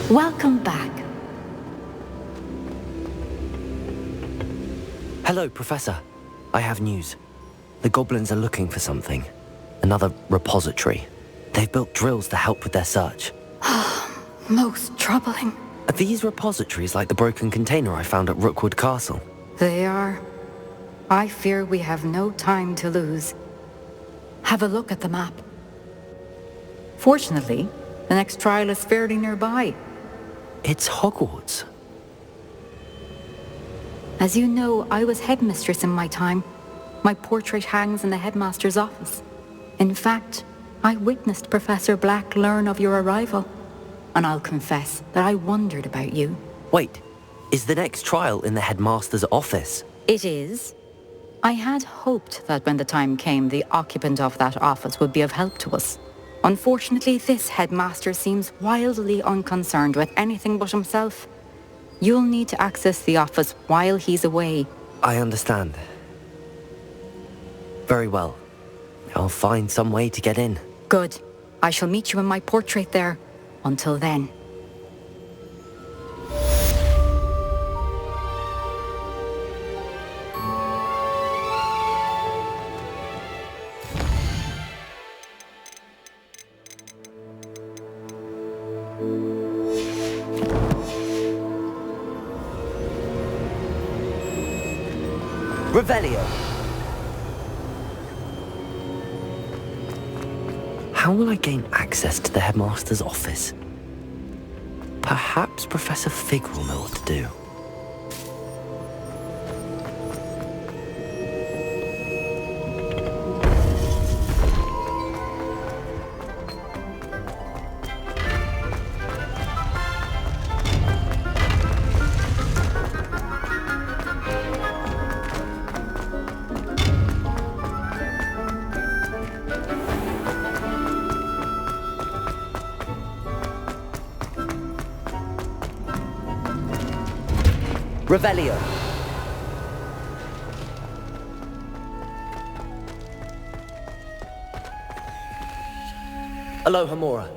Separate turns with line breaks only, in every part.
Welcome back.
Hello, Professor. I have news. The goblins are looking for something. Another repository. They've built drills to help with their search.
Most troubling.
Are these repositories like the broken container I found at Rookwood Castle?
They are. I fear we have no time to lose. Have a look at the map. Fortunately, the next trial is fairly nearby.
It's Hogwarts.
As you know, I was headmistress in my time. My portrait hangs in the headmaster's office. In fact, I witnessed Professor Black learn of your arrival. And I'll confess that I wondered about you.
Wait, is the next trial in the headmaster's office?
It is. I had hoped that when the time came, the occupant of that office would be of help to us. Unfortunately, this headmaster seems wildly unconcerned with anything but himself. You'll need to access the office while he's away.
I understand. Very well. I'll find some way to get in.
Good. I shall meet you in my portrait there. Until then.
Revelio! How will I gain access to the headmaster's office? Perhaps Professor Fig will know what to do. Revelio. Aloha Mora.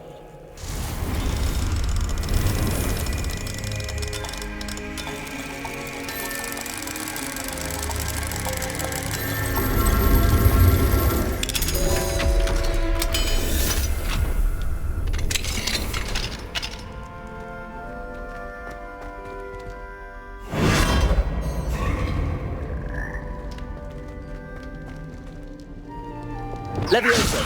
Leviosa.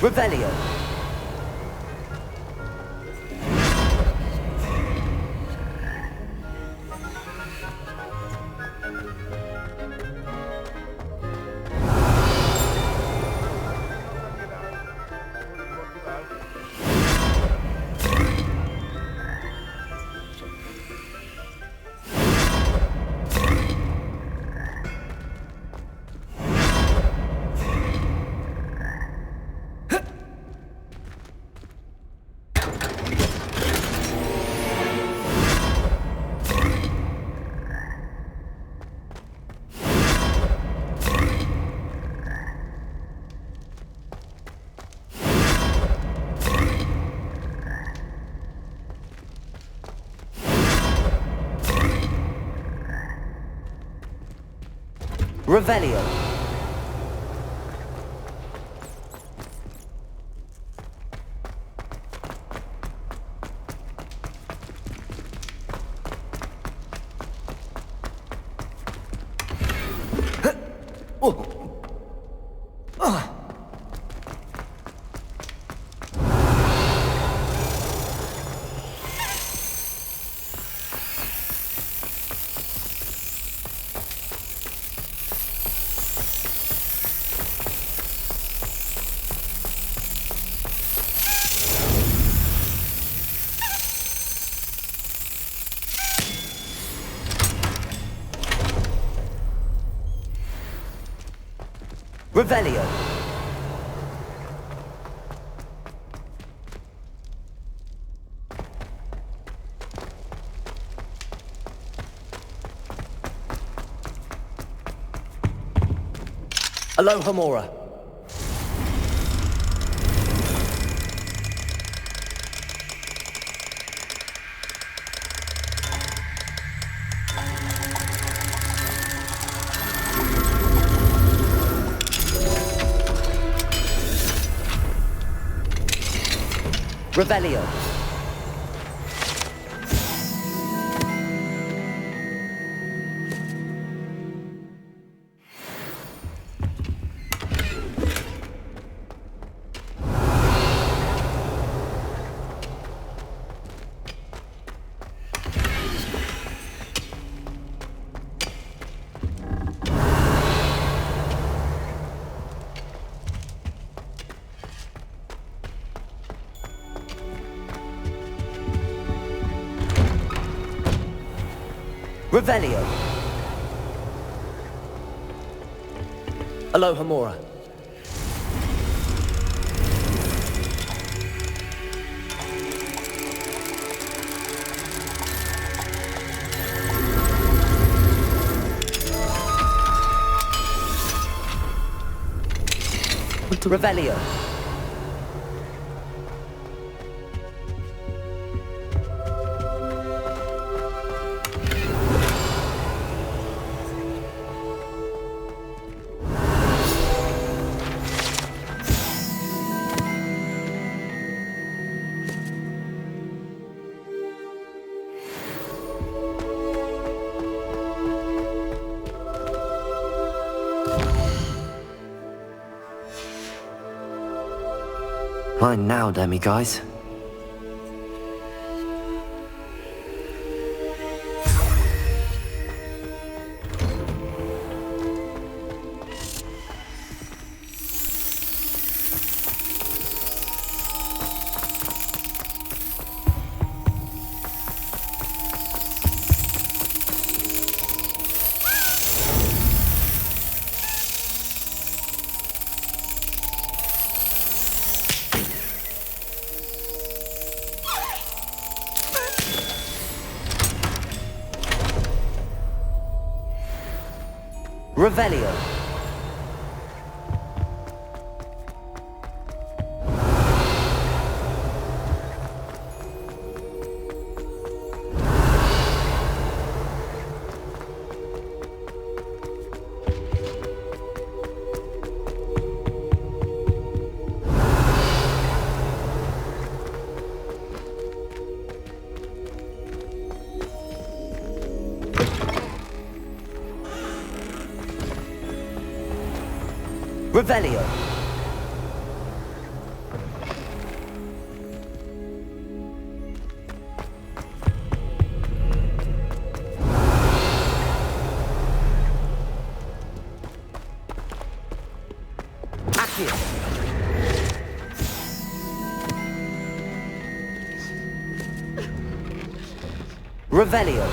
Revelio. Revelio. Revelio. Aloha Mora. Revelio. Revelio. Aloha Mora. Revelio. Mine now, demi-guys. Revelio. Revelio. Acrillix. Revelio.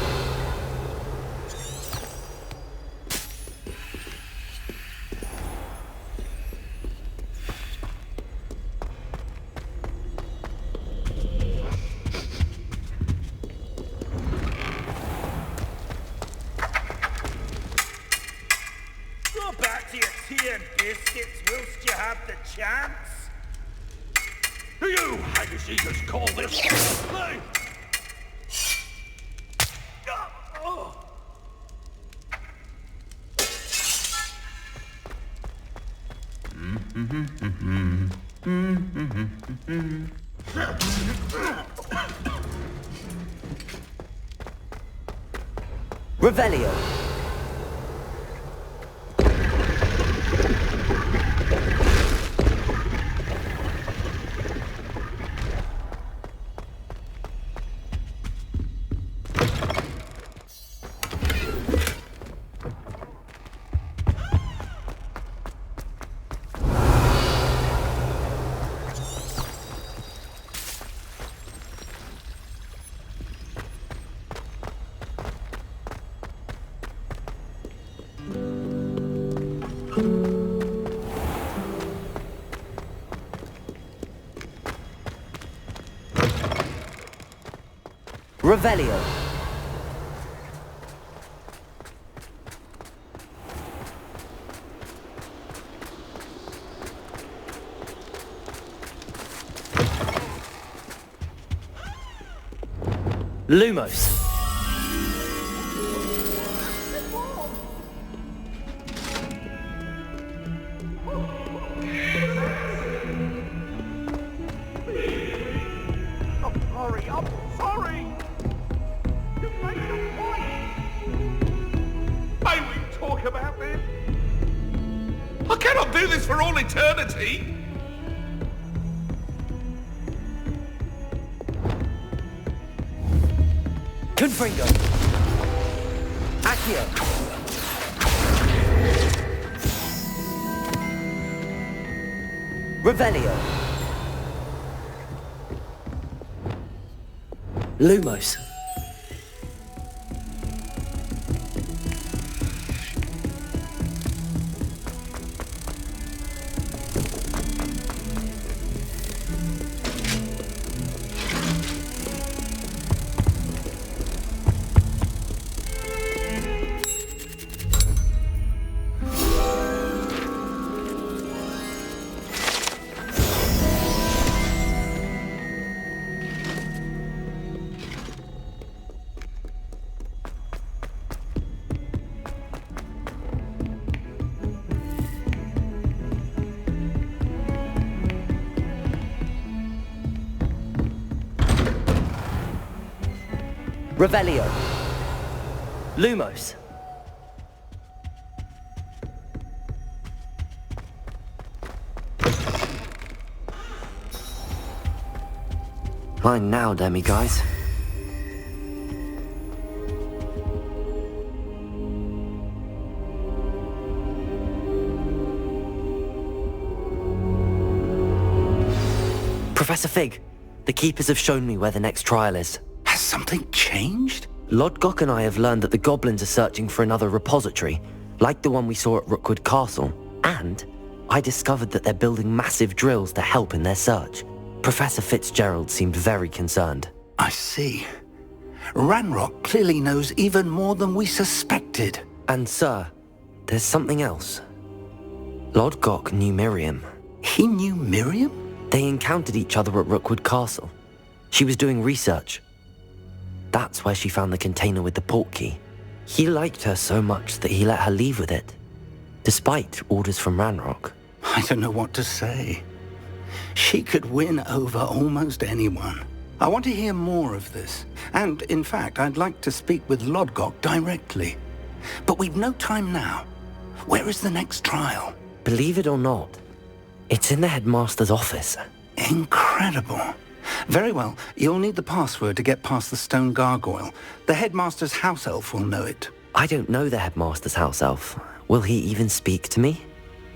Back to your tea and biscuits whilst you have the chance.
Do you haggis eaters call this play?
Revelio. Revelio. Lumos!
I'm sorry! You made a point! May we talk about this? I cannot do this for all eternity!
Confringo! Accio! Revelio! Lumos! Revelio. Lumos. Fine now, demi-guys. Professor Fig, the Keepers have shown me where the next trial is.
Has something changed?
Lodgok and I have learned that the goblins are searching for another repository, like the one we saw at Rookwood Castle. And I discovered that they're building massive drills to help in their search. Professor Fitzgerald seemed very concerned.
I see. Ranrock clearly knows even more than we suspected.
And sir, there's something else. Lodgok knew Miriam.
He knew Miriam?
They encountered each other at Rookwood Castle. She was doing research. That's where she found the container with the port key. He liked her so much that he let her leave with it, despite orders from Ranrock.
I don't know what to say. She could win over almost anyone. I want to hear more of this. And, in fact, I'd like to speak with Lodgok directly. But we've no time now. Where is the next trial?
Believe it or not, it's in the headmaster's office.
Incredible. Very well. You'll need the password to get past the stone gargoyle. The headmaster's house elf will know it.
I don't know the headmaster's house elf. Will he even speak to me?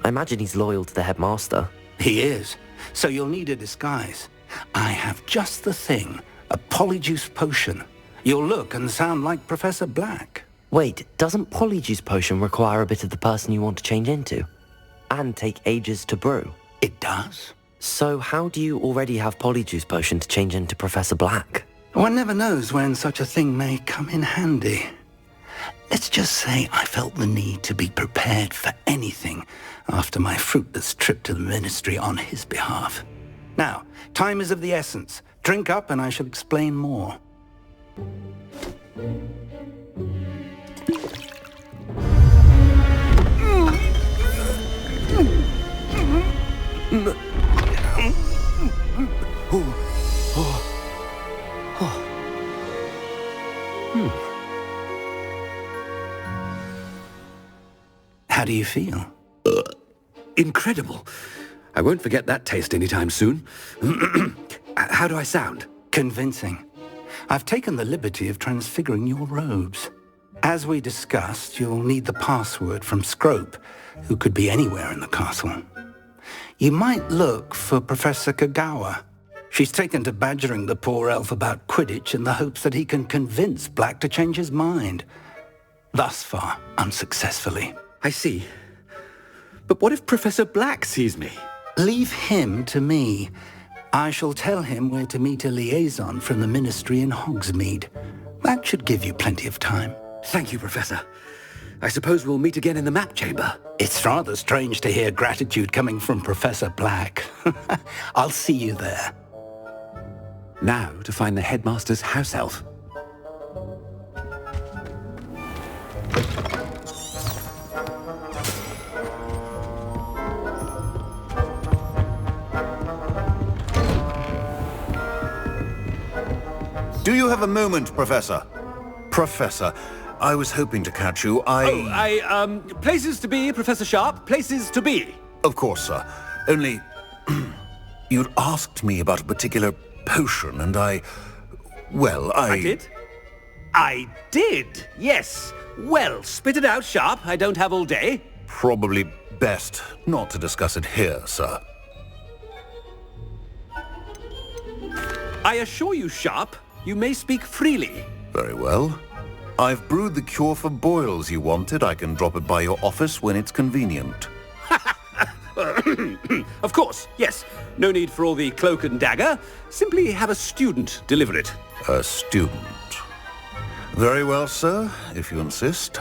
I imagine he's loyal to the headmaster.
He is. So you'll need a disguise. I have just the thing. A Polyjuice potion. You'll look and sound like Professor Black.
Wait, doesn't Polyjuice potion require a bit of the person you want to change into? And take ages to brew?
It does.
So how do you already have Polyjuice potion to change into Professor Black?
One never knows when such a thing may come in handy. Let's just say I felt the need to be prepared for anything after my fruitless trip to the ministry on his behalf. Now, time is of the essence. Drink up and I shall explain more. How do you feel?
Incredible. I won't forget that taste anytime soon. How do I sound?
Convincing. I've taken the liberty of transfiguring your robes. As we discussed, you'll need the password from Scrope, who could be anywhere in the castle. You might look for Professor Kagawa. She's taken to badgering the poor elf about Quidditch in the hopes that he can convince Black to change his mind. Thus far, unsuccessfully.
I see. But what if Professor Black sees me?
Leave him to me. I shall tell him where to meet a liaison from the ministry in Hogsmeade. That should give you plenty of time.
Thank you, Professor. I suppose we'll meet again in the map chamber.
It's rather strange to hear gratitude coming from Professor Black. I'll see you there.
Now to find the headmaster's house elf.
Do you have a moment, Professor? Professor, I was hoping to catch you.
Places to be, Professor Sharp. Places to be.
Of course, sir. Only... you'd asked me about a particular potion, and well,
I did? I did, yes. Well, spit it out, Sharp. I don't have all day.
Probably best not to discuss it here, sir.
I assure you, Sharp, you may speak freely.
Very well. I've brewed the cure for boils you wanted. I can drop it by your office when it's convenient.
Of course, yes. No need for all the cloak and dagger. Simply have a student deliver it.
A student. Very well, sir, if you insist.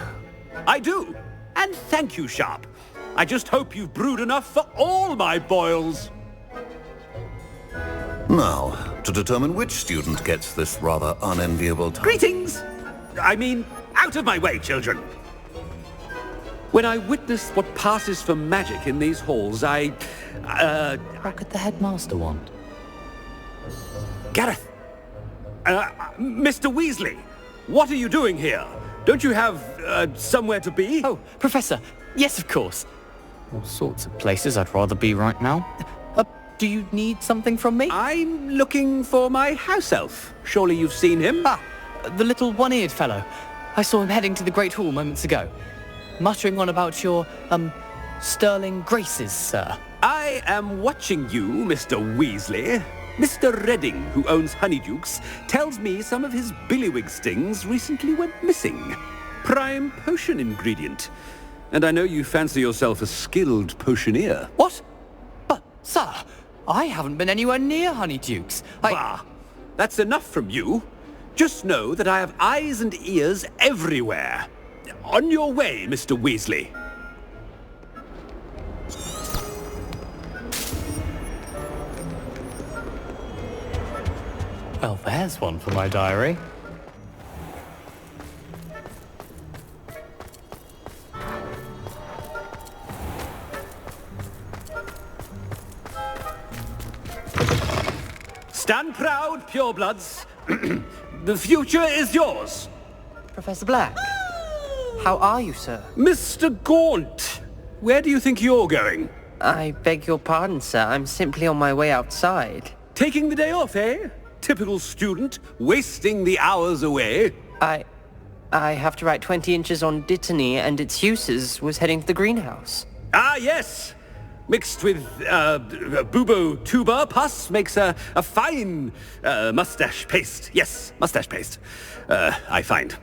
I do. And thank you, Sharp. I just hope you've brewed enough for all my boils.
Now, to determine which student gets this rather unenviable task.
Greetings! I mean, out of my way, children. When I witness what passes for magic in these halls,
What could the headmaster want?
Gareth! Mr. Weasley, what are you doing here? Don't you have, somewhere to be?
Oh, Professor, yes, of course. All sorts of places I'd rather be right now. Do you need something from me?
I'm looking for my house elf. Surely you've seen him?
Ah, the little one-eared fellow. I saw him heading to the Great Hall moments ago, muttering on about your, sterling graces, sir.
I am watching you, Mr. Weasley. Mr. Redding, who owns Honeydukes, tells me some of his billywig stings recently went missing. Prime potion ingredient. And I know you fancy yourself a skilled potioneer.
What? But, sir, I haven't been anywhere near Honeydukes.
Bah! That's enough from you. Just know that I have eyes and ears everywhere. On your way, Mr. Weasley.
Well, there's one for my diary.
Stand proud, purebloods. The future is yours.
Professor Black, how are you, sir?
Mr. Gaunt, where do you think you're going?
I beg your pardon, sir. I'm simply on my way outside.
Taking the day off, eh? Typical student, wasting the hours away.
I have to write 20 inches on Dittany and its uses. Was heading to the greenhouse.
Ah, yes. Mixed with bubo tuber pus makes a fine mustache paste. Yes, mustache paste. I find.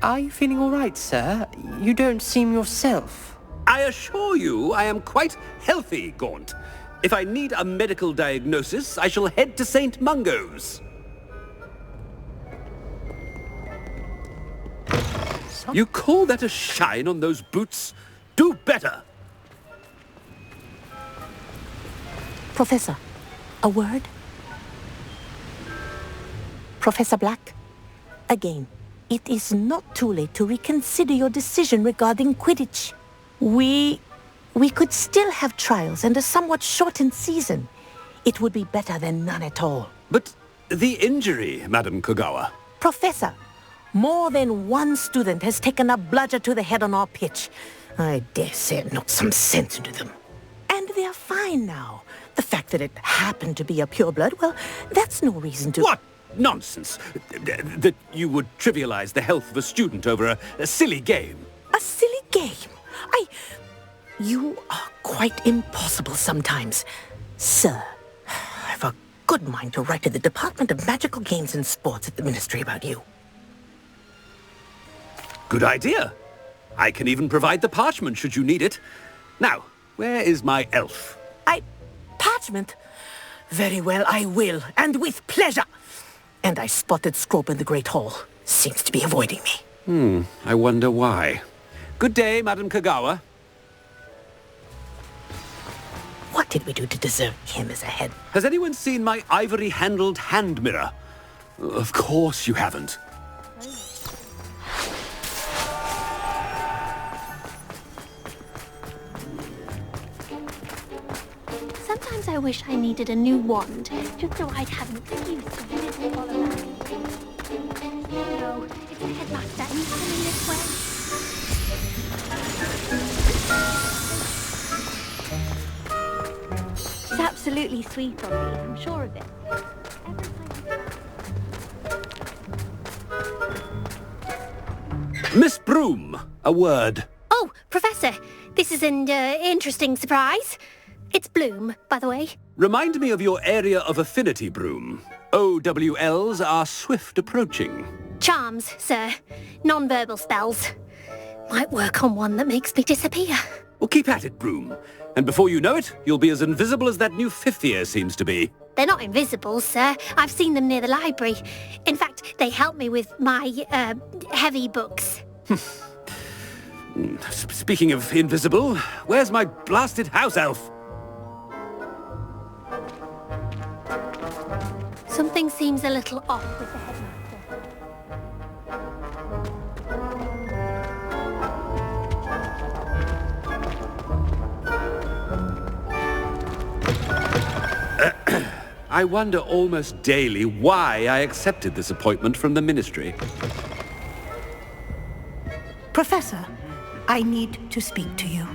Are you feeling all right, sir? You don't seem yourself.
I assure you I am quite healthy, Gaunt. If I need a medical diagnosis, I shall head to St. Mungo's. You call that a shine on those boots? Do better!
Professor, a word? Professor Black, again, it is not too late to reconsider your decision regarding Quidditch. We could still have trials and a somewhat shortened season. It would be better than none at all.
But the injury, Madam Kogawa.
Professor, more than one student has taken a bludger to the head on our pitch. I dare say it knocked some sense into them. And they're fine now. The fact that it happened to be a pureblood, well, that's no reason to...
What nonsense! That you would trivialize the health of a student over a silly game.
A silly game? You are quite impossible sometimes. Sir, I've a good mind to write to the Department of Magical Games and Sports at the Ministry about you.
Good idea. I can even provide the parchment should you need it. Now, where is my elf?
Parchment? Very well, I will, and with pleasure. And I spotted Scrope in the Great Hall. Seems to be avoiding me.
I wonder why. Good day, Madam Kogawa.
What did we do to deserve him as a head?
Has anyone seen my ivory-handled hand mirror? Of course you haven't.
Sometimes I wish I needed a new wand, just so I'd have an excuse to visit all around. coming this way? It's absolutely sweet of you, I'm sure of it.
Miss Broom, a word.
Oh, Professor, this is an interesting surprise. It's Bloom, by the way.
Remind me of your area of affinity, Broom. OWLs are swift approaching.
Charms, sir. Non-verbal spells. Might work on one that makes me disappear.
Well, keep at it, Broom. And before you know it, you'll be as invisible as that new fifth year seems to be.
They're not invisible, sir. I've seen them near the library. In fact, they help me with my, heavy books.
Speaking of invisible, where's my blasted house elf?
Something seems a little off with the headmaster.
I wonder almost daily why I accepted this appointment from the Ministry.
Professor, I need to speak to you.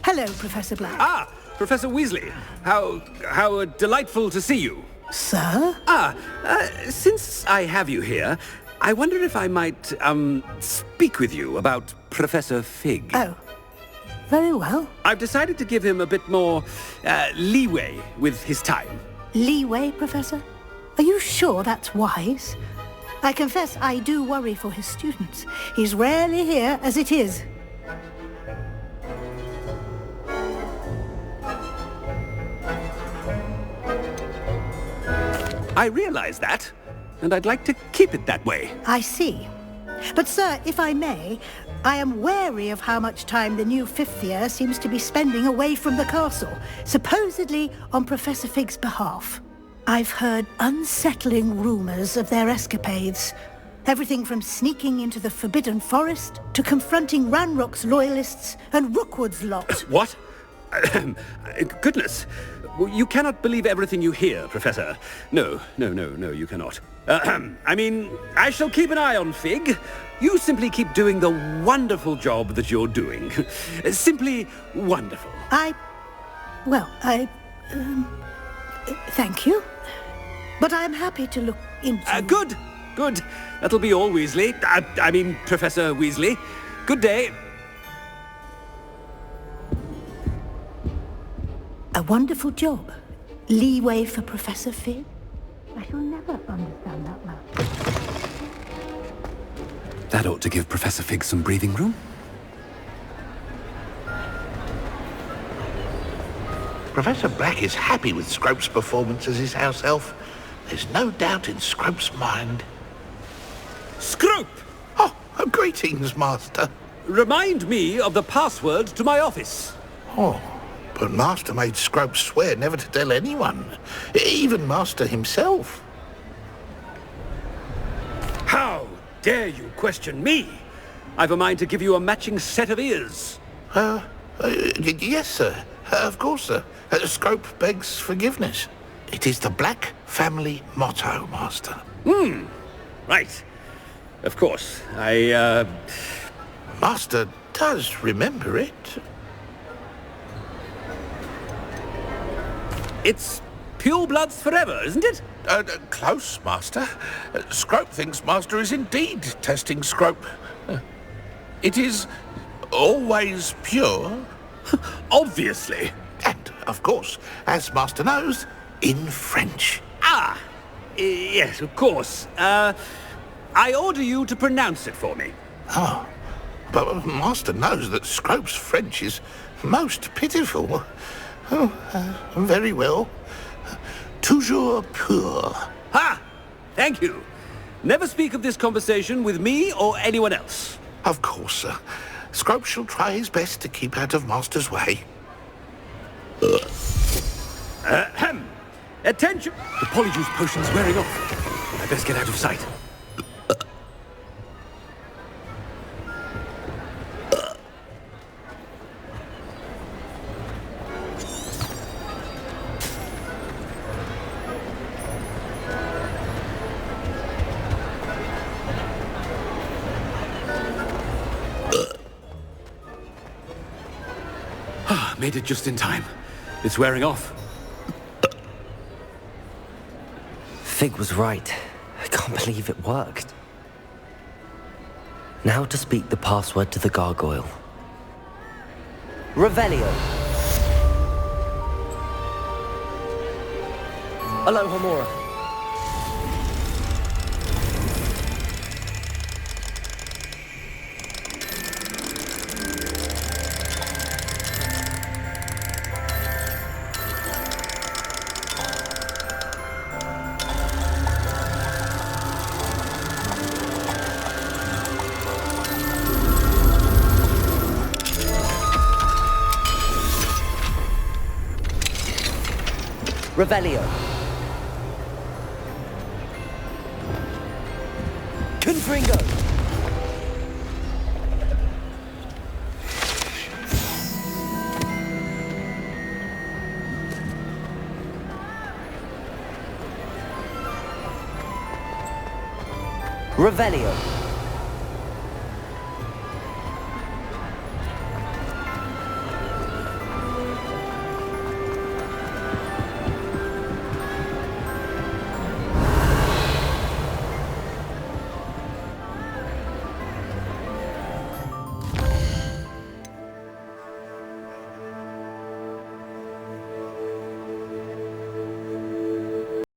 Hello, Professor Black.
Ah, Professor Weasley. How delightful to see you.
Sir?
Since I have you here, I wonder if I might, speak with you about Professor Fig.
Oh, very well.
I've decided to give him a bit more, leeway with his time.
Leeway, Professor? Are you sure that's wise? I confess I do worry for his students. He's rarely here as it is.
I realize that, and I'd like to keep it that way.
I see. But, sir, if I may, I am wary of how much time the new fifth year seems to be spending away from the castle, supposedly on Professor Fig's behalf. I've heard unsettling rumours of their escapades. Everything from sneaking into the Forbidden Forest to confronting Ranrock's loyalists and Rookwood's lot.
What? Goodness. You cannot believe everything you hear, Professor. No, you cannot. I mean, I shall keep an eye on Fig. You simply keep doing the wonderful job that you're doing. Simply wonderful.
Thank you. But I'm happy to look into...
Good. That'll be all, Weasley. I mean, Professor Weasley. Good day.
A wonderful job. Leeway for Professor Fig? I shall never understand that man.
That ought to give Professor Fig some breathing room.
Professor Black is happy with Scrope's performance as his house elf. There's no doubt in Scrope's mind.
Scrope!
Oh, greetings, Master.
Remind me of the password to my office.
Oh, but Master made Scrope swear never to tell anyone, even Master himself.
How dare you question me? I've a mind to give you a matching set of ears.
Yes, sir. Of course, sir. Scrope begs forgiveness. It is the Black family motto, Master.
Right. Of course.
Master does remember it.
It's purebloods forever, isn't it?
Close, Master. Scrope thinks Master is indeed testing Scrope. It is always pure.
Obviously.
And, of course, as Master knows, in French.
Yes, of course. I order you to pronounce it for me.
Oh, but Master knows that Scrope's French is most pitiful. Oh, very well. Toujours pur.
Ha! Thank you. Never speak of this conversation with me or anyone else.
Of course, sir. Scrope shall try his best to keep out of Master's way.
Attention! The Polyjuice potion's wearing off. I best get out of sight. Made it just in time. It's wearing off.
Fig was right. I can't believe it worked. Now to speak the password to the gargoyle. Revelio. Alohomora. Revelio. Confringo. Revelio.